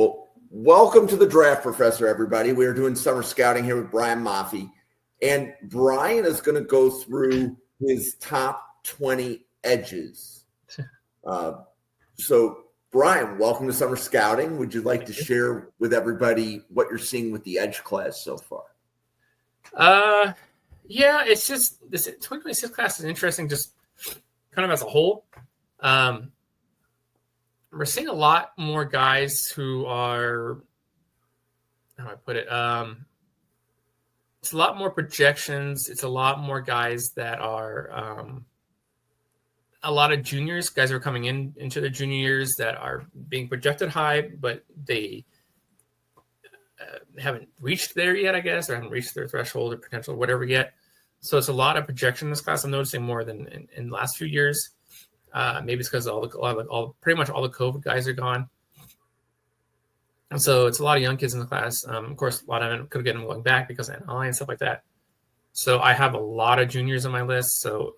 Well, welcome to the Draft Professor, everybody. We are doing summer scouting here with Brian Maafi. And Brian is going to go through his top 20 edges. So, Brian, welcome to summer scouting. Would you like to share with everybody what you're seeing with the edge class so far? Yeah, it's just this 2026 class is interesting just kind of as a whole. We're seeing a lot more guys who are, how do I put it? It's a lot more projections. It's a lot more guys that are a lot of juniors, guys who are coming into their junior years that are being projected high, but they haven't reached there yet, I guess, or haven't reached their threshold or potential, whatever yet. So it's a lot of projection in this class. I'm noticing more than in the last few years. Maybe it's because pretty much all the COVID guys are gone. And so it's a lot of young kids in the class. Of course, a lot of them could get them going back because of NLI and stuff like that. So I have a lot of juniors on my list. So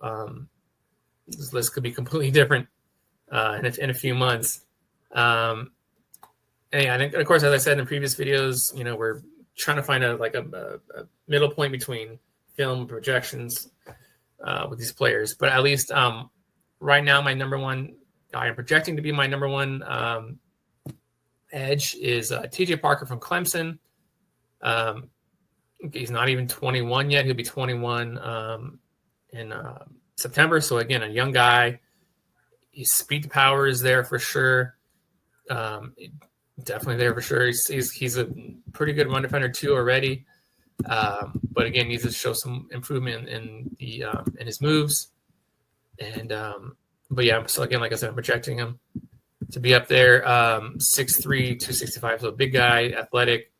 this list could be completely different in a few months. And I think, of course, as I said in previous videos, we're trying to find a middle point between film and projections with these players. But at least right now, my number one guy I'm projecting to be my number one edge is TJ Parker from Clemson. He's not even 21 yet. He'll be 21 in September. So again, a young guy. His speed to power is there for sure. Definitely there for sure. He's a pretty good run defender too already. But again, needs to show some improvement in his moves. And but yeah, so again, like I said, I'm projecting him to be up there, 6'3", 265, so a big guy, athletic,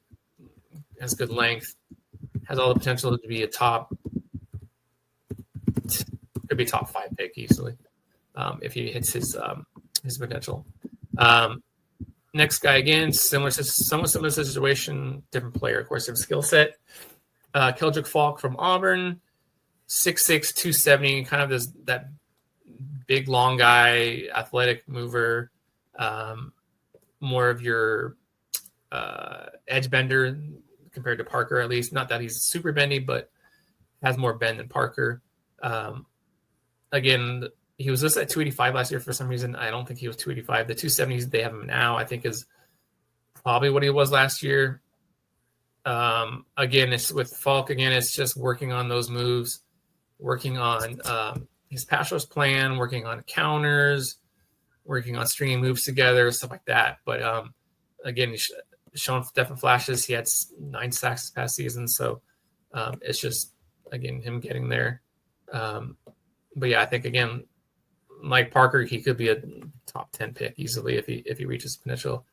has good length, has all the potential to be could be top 5 pick easily if he hits his potential. Next guy, again, somewhat similar situation, different player, of course, different skill set. Keldrick Falk from Auburn, 6'6", 270, kind of that big, long guy, athletic mover, more of your edge bender compared to Parker, at least. Not that he's super bendy, but has more bend than Parker. Again, he was listed at 285 last year for some reason. I don't think he was 285. The 270s they have him now, I think, is probably what he was last year. Again, it's with Falk. Again, it's just working on those moves, working on his pass rush plan, working on counters, working on stringing moves together, stuff like that. But again, he's shown different flashes. He had 9 sacks this past season, so it's just again him getting there. But yeah, I think again, like Parker, he could be a top 10 pick easily if he reaches potential.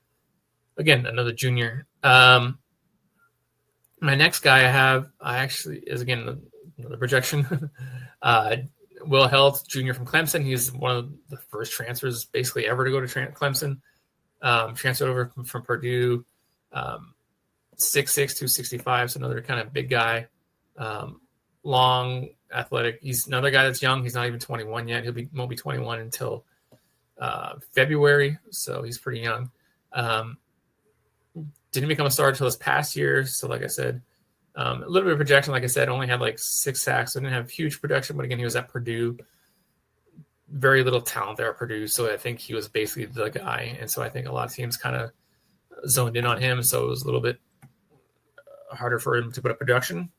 Again, another junior. My next guy I actually is again another projection. Will Health, junior from Clemson. He's one of the first transfers basically ever to go to Clemson. Transferred over from Purdue. 6'6", 265, so another kind of big guy. Long, athletic. He's another guy that's young. He's not even 21 yet. Won't be 21 until February, so he's pretty young. Didn't become a starter until this past year. So like I said, a little bit of projection. Like I said, only had like 6 sacks. So didn't have huge production, but again, he was at Purdue. Very little talent there at Purdue. So I think he was basically the guy. And so I think a lot of teams kind of zoned in on him. So it was a little bit harder for him to put up production,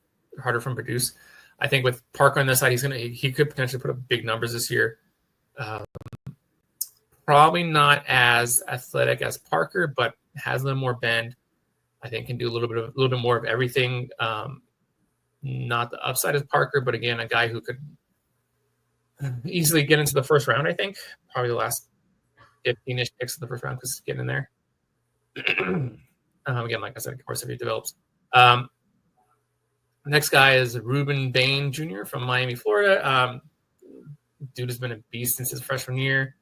harder for him to produce. I think with Parker on this side, he could potentially put up big numbers this year. Probably not as athletic as Parker, but has a little more bend. I think can do a little bit more of everything. Not the upside as Parker, but again, a guy who could easily get into the first round. I think probably the last 15-ish picks of the first round because get in there. Again, like I said, of course, if he develops. Next guy is Ruben Bain Jr. from Miami, Florida. Dude has been a beast since his freshman year.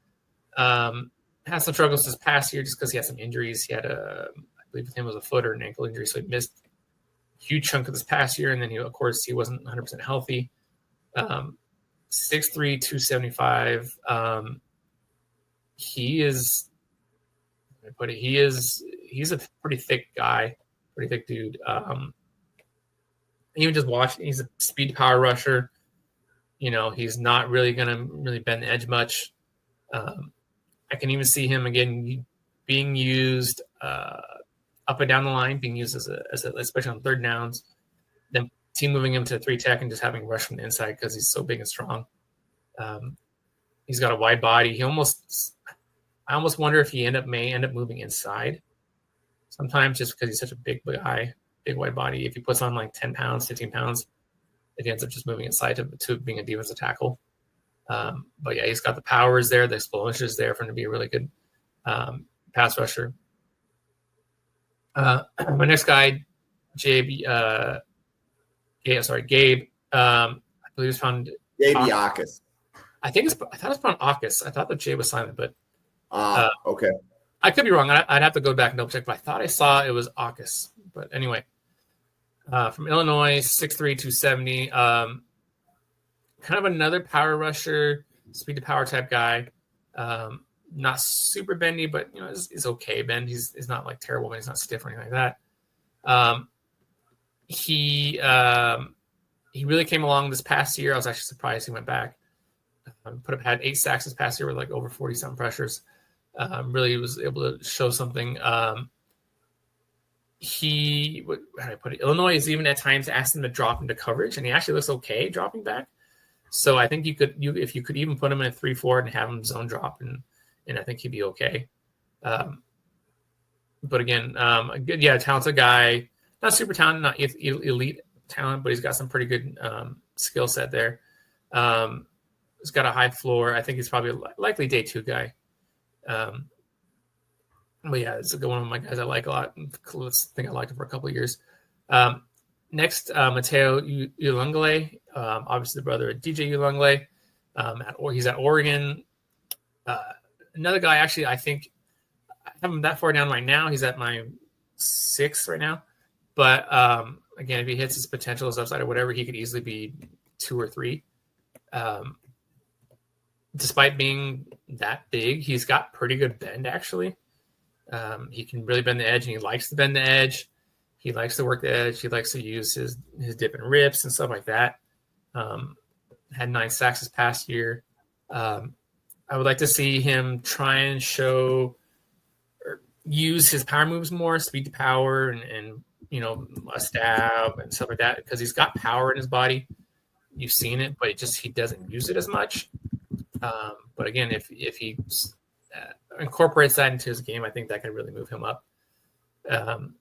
Had some struggles this past year just because he had some injuries. He had I believe with him was a foot or an ankle injury, so he missed a huge chunk of this past year. And then he wasn't 100% healthy. 6'3", 275. He is he's a pretty thick guy, pretty thick dude. Even just watching, he's a speed power rusher. He's not really going to really bend the edge much. I can even see him again being used up and down the line, being used as a especially on third downs. Then team moving him to 3 tech and just having rush from the inside because he's so big and strong. He's got a wide body. I almost wonder if he may end up moving inside sometimes just because he's such a big guy, big wide body. If he puts on like 10 pounds, 15 pounds, it ends up just moving inside to being a defensive tackle. But yeah, he's got the powers there. The explosion is there for him to be a really good pass rusher. My next guy, Gabe. I believe it's found Gabe Yakus. I thought it was pronounced Aukis. I thought the J was silent, but okay. I could be wrong. I'd have to go back and double check, but I thought I saw it was Aukis. But anyway, from Illinois, 6'3", 270. Kind of another power rusher, speed to power type guy. Not super bendy, but is okay bend. He's not like terrible, but he's not stiff or anything like that. He really came along this past year. I was actually surprised he went back. Had 8 sacks this past year with like over 40-something pressures. Really was able to show something. How do I put it? Illinois is even at times asked him to drop into coverage, and he actually looks okay dropping back. So I think if you could even put him in a 3-4 and have him zone drop, and I think he'd be okay. But again, a good, talented guy, not super talented, not elite talent, but he's got some pretty good skill set there. He's got a high floor. I think he's probably likely day 2 guy. But yeah, it's one of my guys I like a lot. I think I liked him for a couple of years. Next, Mateo Ulungle, obviously the brother of DJ Ulungle. He's at Oregon. Another guy, actually, I think I have him that far down right now. He's at my 6th right now. But again, if he hits his potential, his upside or whatever, he could easily be 2 or 3. Despite being that big, he's got pretty good bend, actually. He can really bend the edge, and he likes to bend the edge. He likes to work the edge. He likes to use his dip and rips and stuff like that. Had 9 sacks this past year. I would like to see him try and use his power moves more, speed to power, and a stab and stuff like that, because he's got power in his body. You've seen it, but he doesn't use it as much. But again, if he incorporates that into his game, I think that could really move him up on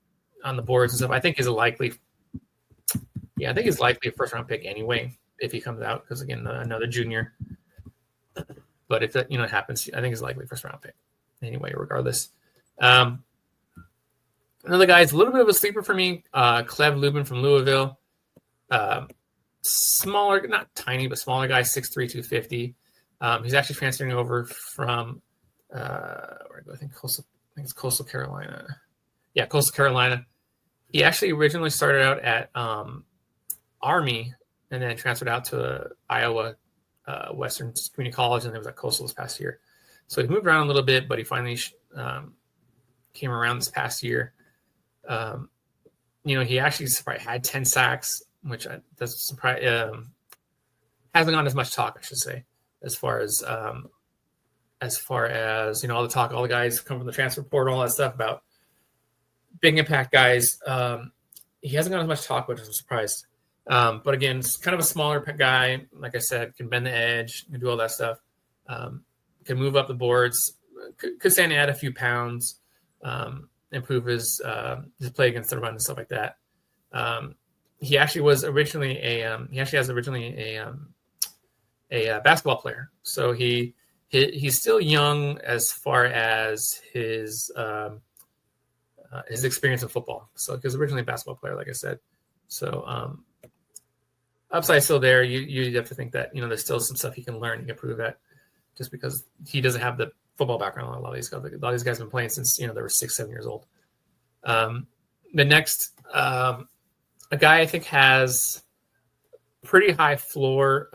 the boards and stuff. I think he's likely a first round pick anyway if he comes out, because again, another junior. But if that happens, I think he's likely first round pick anyway, regardless. Another guy is a little bit of a sleeper for me, Cleb Lubin from Louisville. Smaller, not tiny, but smaller guy, 6'3", 250. He's actually transferring over from I think it's Coastal Carolina. Yeah, Coastal Carolina. He actually originally started out at Army and then transferred out to Iowa Western Community College, and then was at Coastal this past year. So he moved around a little bit, but he finally came around this past year. He actually probably had 10 sacks, which doesn't surprise. Hasn't gotten as much talk, I should say, as far as all the talk, all the guys come from the transfer portal, all that stuff about big impact guys. He hasn't gotten as much talk, which I'm surprised. But again, it's kind of a smaller guy. Like I said, can bend the edge, can do all that stuff. Can move up the boards. Could stand to add a few pounds. Improve his play against the run and stuff like that. He actually was originally a basketball player. So he's still young as far as his experience in football. So he was originally a basketball player, like I said. So upside still there. You have to think that there's still some stuff he can learn. He can prove that, just because he doesn't have the football background. A lot of these guys have been playing since they were 6-7 years old. The next, a guy I think has pretty high floor.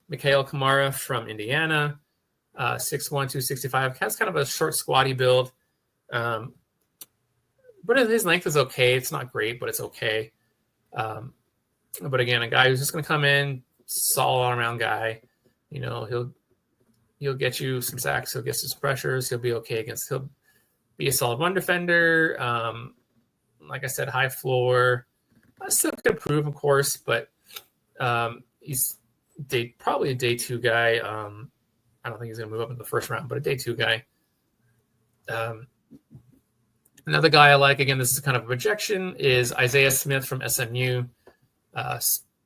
Mikhail Kamara from Indiana, 6'1", 265, has kind of a short, squatty build. but his length is okay. It's not great, but it's okay. But again, a guy who's just going to come in, solid all-around guy. He'll get you some sacks. He'll get some pressures. He'll be okay against. He'll be a solid run defender. Like I said, high floor. Still could improve, of course, but he's probably a day 2 guy. I don't think he's going to move up in the first round, but a day 2 guy. Another guy I like, again, this is kind of a projection, is Isaiah Smith from SMU.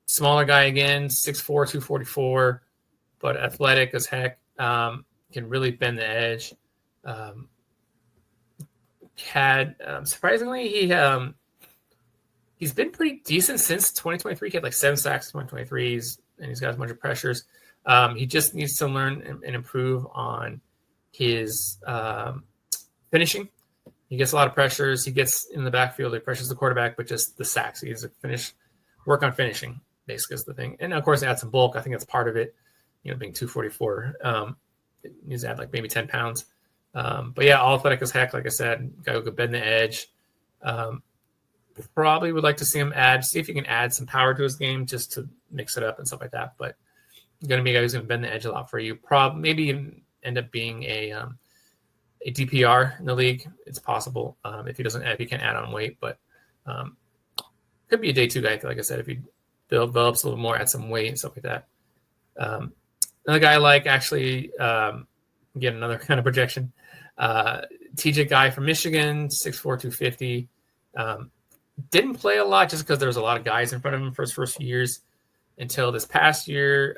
Smaller guy again, 6'4", 244, but athletic as heck. Can really bend the edge. Surprisingly, he's been pretty decent since 2023. He had like 7 sacks in 2023, and he's got a bunch of pressures. He just needs to learn and improve on his finishing. He gets a lot of pressures. He gets in the backfield. He pressures the quarterback, but just the sacks. He needs to work on finishing, basically, is the thing. And, of course, add some bulk. I think that's part of it, being 244. It needs to add like maybe 10 pounds. But, yeah, all athletic as heck, like I said. Guy who could bend the edge. Probably would like to see him see if he can add some power to his game just to mix it up and stuff like that. But going to be a guy who's going to bend the edge a lot for you. Maybe even end up being a DPR in the league. It's possible if he can't add on weight, but could be a day 2 guy. Like I said, if he develops a little more, add some weight and stuff like that. Another guy I like, actually, again, another kind of projection. TJ guy from Michigan, 6'4", 250. Didn't play a lot just because there was a lot of guys in front of him for his first few years until this past year.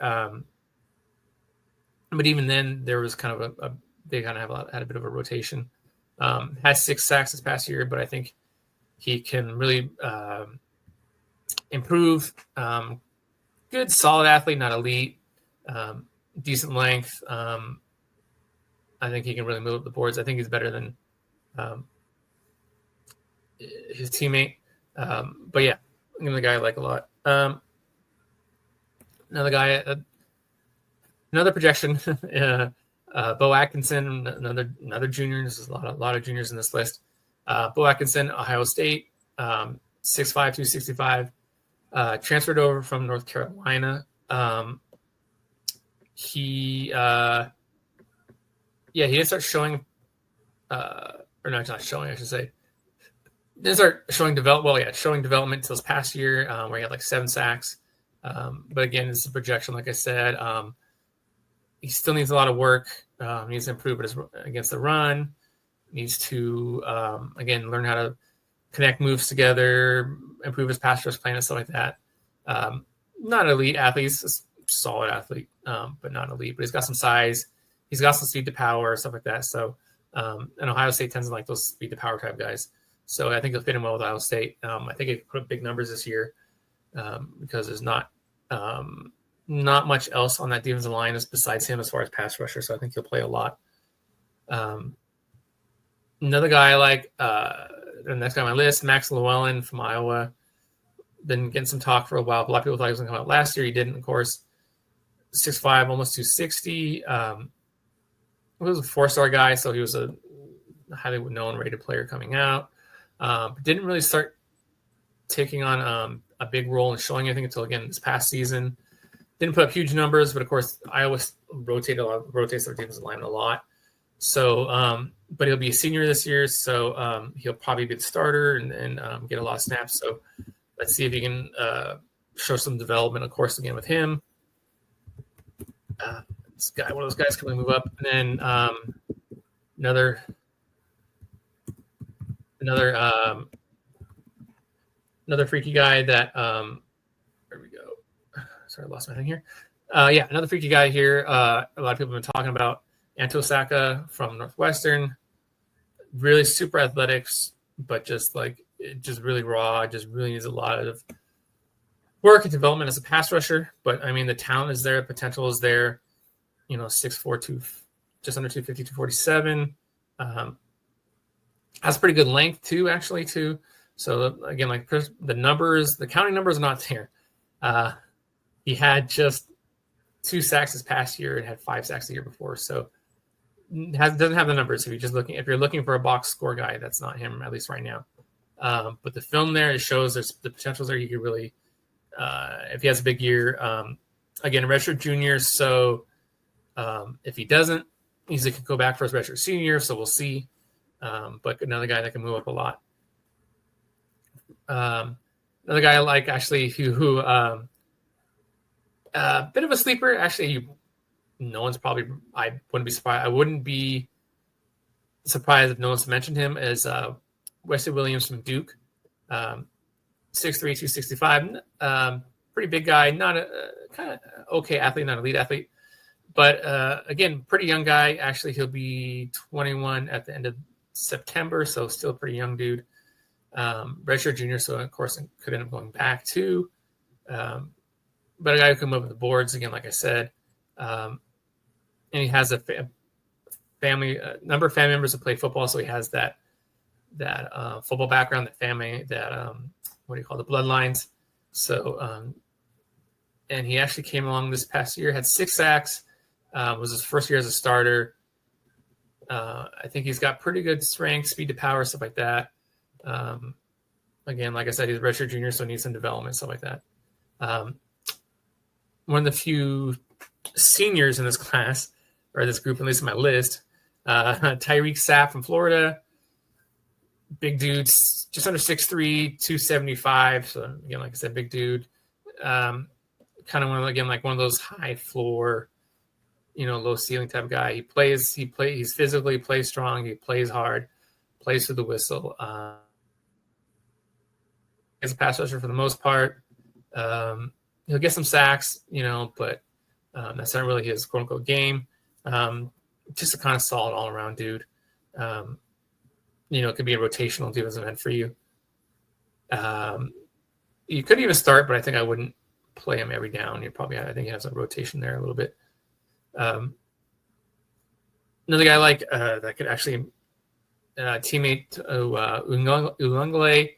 But even then, there was kind of they kind of had a bit of a rotation. Has 6 sacks this past year, but I think he can really improve. Good, solid athlete, not elite. Decent length. I think he can really move up the boards. I think he's better than his teammate. But yeah, another guy I like a lot. Another projection. Bo Atkinson, another junior. There's a lot of juniors in this list. Bo Atkinson, Ohio State, 6'5", 265. Transferred over from North Carolina. He didn't start showing, or not showing, I should say. Didn't start showing development until this past year, where he had like 7 sacks. But again, it's a projection, like I said. He still needs a lot of work. Needs to improve against the run. Needs to, again, learn how to connect moves together, improve his pass rush plan and stuff like that. Not an elite athlete. He's a solid athlete, but not elite. But he's got some size. He's got some speed to power, stuff like that. So, and Ohio State tends to like those speed to power type guys. So I think he'll fit in well with Ohio State. I think he can put up big numbers this year because there's not much else on that defensive line besides him as far as pass rusher. So I think he'll play a lot. Another guy I like, the next guy on my list, Max Llewellyn from Iowa. Been getting some talk for a while. A lot of people thought he was going to come out last year. He didn't, of course. 6'5", almost 260. He was a 4-star guy, so he was a highly known rated player coming out. But didn't really start taking on a big role and showing anything until, again, this past season. Didn't put up huge numbers, but of course, Iowa rotates their defensive line a lot. So, but he'll be a senior this year, so he'll probably be the starter and get a lot of snaps. So let's see if he can show some development, of course, again with him. This guy, one of those guys, can move up, and then another freaky guy that there we go. Sorry, I lost my thing here. Another freaky guy here. A lot of people have been talking about Anto Saka from Northwestern. Really super athletics, but just really raw. Just really needs a lot of work and development as a pass rusher. But I mean, the talent is there, potential is there. 6'4", just under 250, 247. Has pretty good length too, actually too. So again, like the numbers, the counting numbers are not there. He had just 2 sacks this past year and had 5 sacks the year before. So doesn't have the numbers. If you're looking for a box score guy, that's not him, at least right now. But the film there, it shows there's the potentials there. He could really, if he has a big year, again, a redshirt junior. So if he doesn't, he could go back for his redshirt senior year. So we'll see. But another guy that can move up a lot. Another guy I like actually who bit of a sleeper. Actually, no one's probably. I wouldn't be surprised. I wouldn't be surprised if no one's mentioned him as Wesley Williams from Duke. 6'3", 265. Pretty big guy. Not a kind of okay athlete, not elite athlete. But again, pretty young guy. Actually, he'll be 21 at the end of September, so still a pretty young dude. Redshirt junior, so of course could end up going back too. But a guy who can move up the boards again, like I said, and he has a family, number of family members that play football, so he has that football background, that family, that what do you call the bloodlines. So, and he actually came along this past year, had 6 sacks, was his first year as a starter. I think he's got pretty good strength, speed to power, stuff like that. Again, like I said, he's a redshirt junior, so needs some development, stuff like that. One of the few seniors in this class, or this group, at least in my list, Tyreek Sapp from Florida. Big dude, just under 6'3", 275. So again, like I said, big dude. Kind of one of those high floor, low ceiling type of guy. He's physically plays strong. He plays hard, plays through the whistle. He's a pass rusher for the most part. He'll get some sacks, but that's not really his quote unquote game. Just a kind of solid all around dude. It could be a rotational defensive end for you. You could even start, but I think I wouldn't play him every down. I think he has a rotation there a little bit. Another guy I like that could actually teammate Ulungle,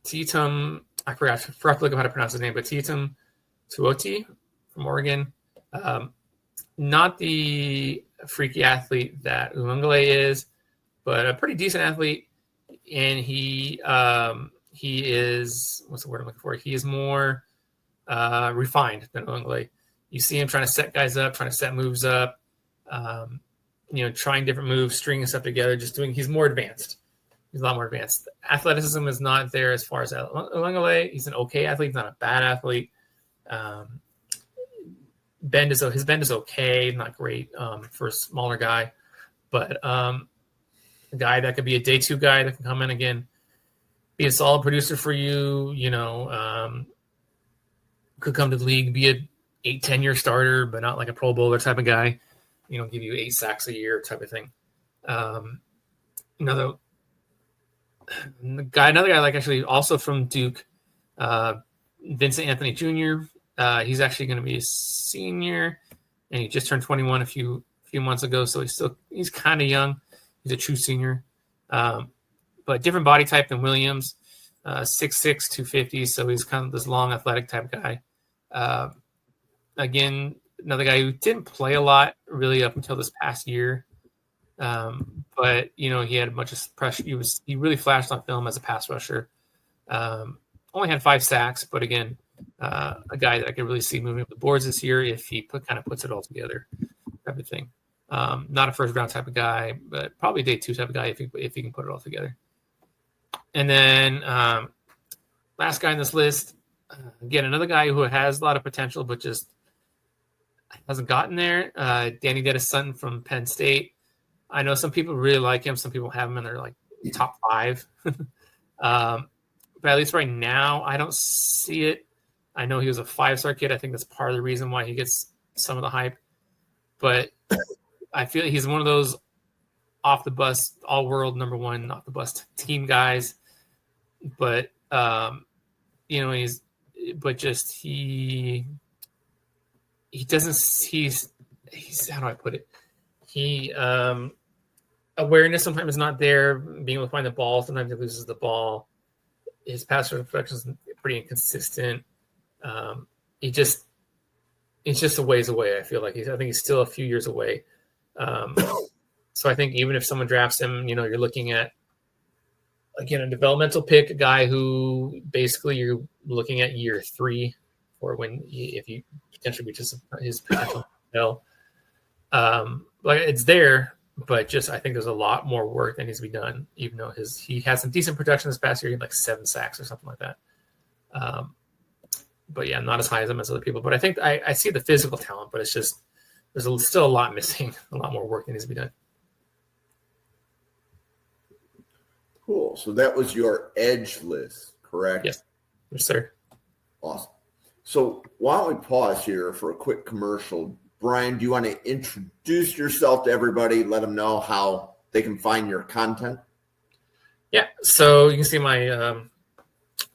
Titum. I forgot to look up how to pronounce his name, but Titum Tuoti from Oregon. Not the freaky athlete that Ulungle is, but a pretty decent athlete. And he is, what's the word I'm looking for? He is more refined than Ulungle. You see him trying to set guys up, trying to set moves up, trying different moves, stringing stuff together, he's more advanced. He's a lot more advanced. Athleticism is not there as far as Ulungle. He's an okay athlete. He's not a bad athlete. His bend is okay, not great for a smaller guy, but a guy that could be a day 2 guy that can come in again, be a solid producer for you. Could come to the league, be a 8-10 year starter, but not like a Pro Bowler type of guy. Give you 8 sacks a year type of thing. Another guy I like, actually also from Duke, Vincent Anthony Jr. He's actually going to be a senior, and he just turned 21 a few months ago, so he's kind of young. He's a true senior, but different body type than Williams, 6'6", 250, so he's kind of this long athletic type guy. Again, another guy who didn't play a lot really up until this past year, but he had a bunch of pressure. He really flashed on film as a pass rusher. Only had 5 sacks, but again, a guy that I could really see moving up the boards this year if he kind of puts it all together, type of thing. Not a first round type of guy, but probably a day 2 type of guy if he can put it all together. And then last guy on this list, again, another guy who has a lot of potential, but just hasn't gotten there. Danny Dennis-Sutton from Penn State. I know some people really like him. Some people have him in their top 5. But at least right now, I don't see it. I know he was a 5-star kid. I think that's part of the reason why he gets some of the hype. But I feel he's one of those off the bus, all world number 1 off the bus team guys. But he doesn't. He's how do I put it? Awareness sometimes is not there. Being able to find the ball, sometimes he loses the ball. His pass production is pretty inconsistent. He's just a ways away. I feel like I think he's still a few years away. So I think even if someone drafts him, you're looking at again, a developmental pick, a guy who basically you're looking at year 3 or if you potentially reach his potential. Like it's there, but just I think there's a lot more work that needs to be done. Even though he had some decent production this past year, he had like 7 sacks or something like that. But yeah, not as high as him as other people. But I think I see the physical talent, but it's just there's still a lot missing, a lot more work that needs to be done. Cool. So that was your edge list, correct? Yes, sir. Awesome. So while we pause here for a quick commercial, Brian, do you want to introduce yourself to everybody? Let them know how they can find your content. Yeah. So you can see my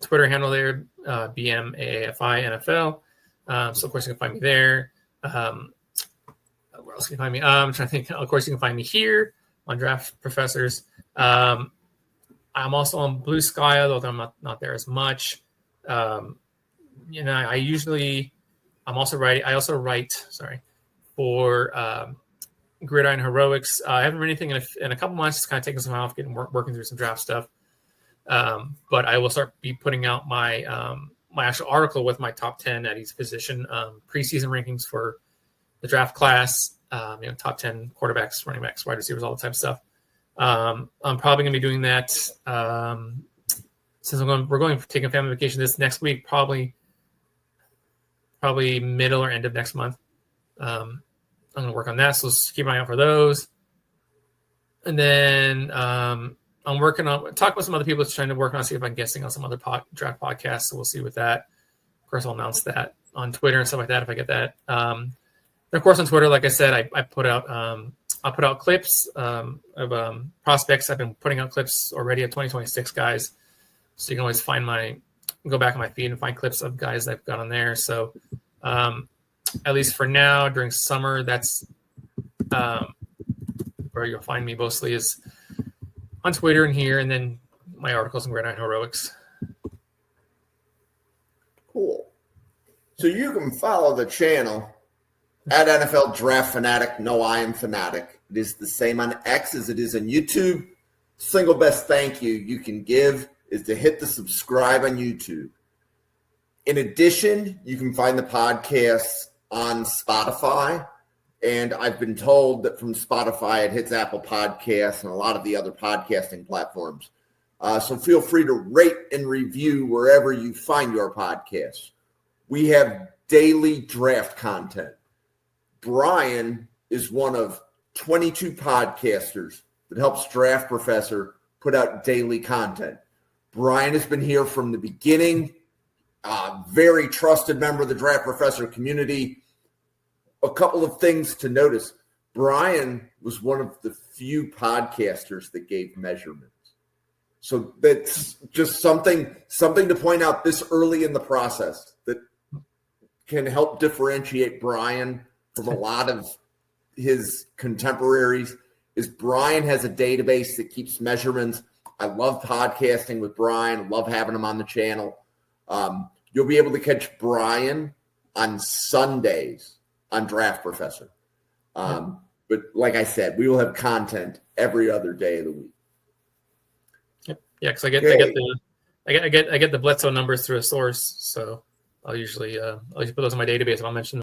Twitter handle there, BMAAFI NFL. So of course you can find me there. Where else can you find me? I'm trying to think. Of course you can find me here on Draft Professors. I'm also on Blue Sky, although I'm not there as much. I also write for Gridiron Heroics. I haven't read anything in a couple months. Just kind of taking some off, working through some draft stuff. But I will start putting out my my actual article with my top 10 at each position, preseason rankings for the draft class. Top 10 quarterbacks, running backs, wide receivers, all the type of stuff. I'm probably going to be doing that since we're going taking family vacation this next week, probably middle or end of next month. I'm going to work on that, so keep an eye out for those. And then I'm working on talking with some other people, trying to work on see if I can guest on some other draft podcasts. So we'll see with that. Of course, I'll announce that on Twitter and stuff like that if I get that. And of course, on Twitter, like I said, I put out. I'll put out clips of prospects. I've been putting out clips already of 2026 guys. So you can always go back on my feed and find clips of guys I've got on there. So at least for now, during summer, that's where you'll find me mostly is on Twitter and here, and then my articles in Gridiron Heroics. Cool. So you can follow the channel at NFL Draft Fanatic. No, I am Fanatic. It is the same on X as it is on YouTube. Single best thank you can give is to hit the subscribe on YouTube. In addition, you can find the podcasts on Spotify. And I've been told that from Spotify, it hits Apple Podcasts and a lot of the other podcasting platforms. So feel free to rate and review wherever you find your podcasts. We have daily draft content. Brian is one of 22 podcasters that helps Draft Professor put out daily content. Brian has been here from the beginning, very trusted member of the Draft Professor community. A couple of things to notice. Brian was one of the few podcasters that gave measurements. So that's just something to point out this early in the process that can help differentiate Brian from a lot of his contemporaries. Is Brian has a database that keeps measurements. I love podcasting with Brian. Love having him on the channel. You'll be able to catch Brian on Sundays on Draft Professor. But like I said, we will have content every other day of the week. Yep. Yeah, because I get the Bledsoe numbers through a source, so I'll usually put those in my database and I'll mention them.